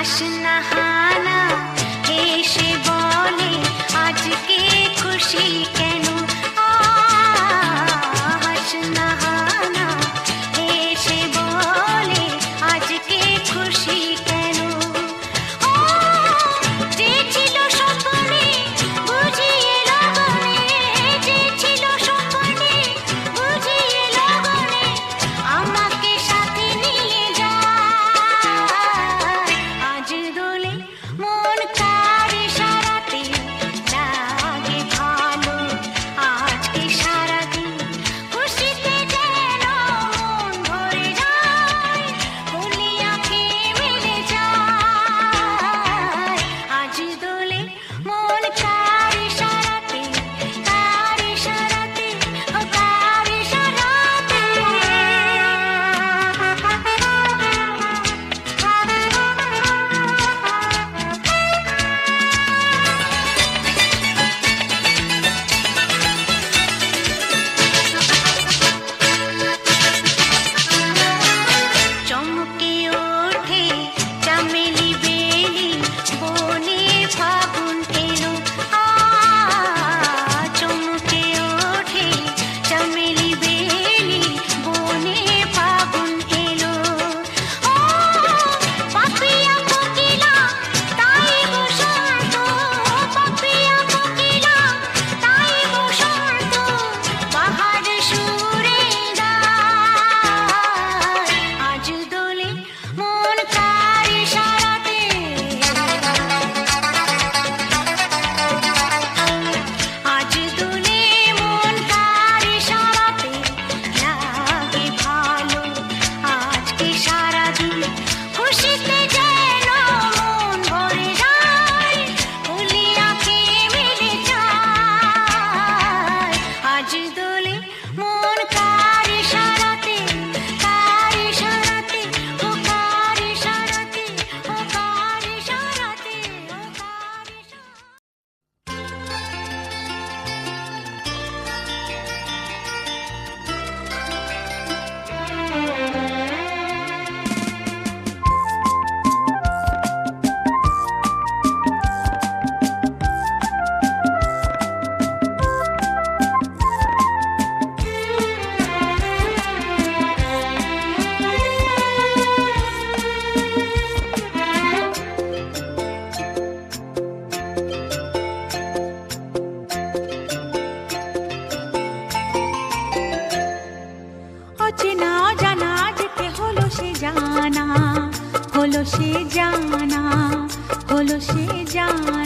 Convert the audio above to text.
হাসনাহানা এসে বলে আজকে খুশি কেন। হাসনাহানা এসে বলে আজকে খুশি কেন। যে ছিল স্বপ্নে বুঝিয়ে লগনে, যে ছিল স্বপ্নে বুঝিয়ে লগনে আমাকে সাথে নিয়ে যায়। আজ দোলে মন কার ইশারাতে লাগে ভালো, আজকে সারাদিন খুশিতে যেন মন ভরে যায়, খুলি আঁখে মিলে যায়। আজ দোলে মন কার ইশারাতে, কার ইশারাতে, ও কার ইশারাতে। চমকে ওঠে চামেলি বেলি, বনে ফাগুন এলো। চমকে ওঠে চামেলি বেলি, বনে ফাগুন এলো। পাপিয়া কোকিলা তাই বসন্ত, পাপিয়া কোকিলা তাই বসন্ত, বাহার সুরে গায়। আজ দোলে মন কার ইশারাতে, আজ দোলে মন কার ইশারাতে লাগে ভালো, আজকে সারাদিন খুশিতে যেন মন ভরে যায়, খুলি আঁখে মিলে যায়। আজ দোলে মন কার ইশারাতে, কার ইশারাতে, ও কার ইশারাতে, ও কার ইশারাতে, ও কার ইশারাতে। অচেনা অজানা যেতে হলো সে জানা, হলো সে জানা, হলো সে জানা।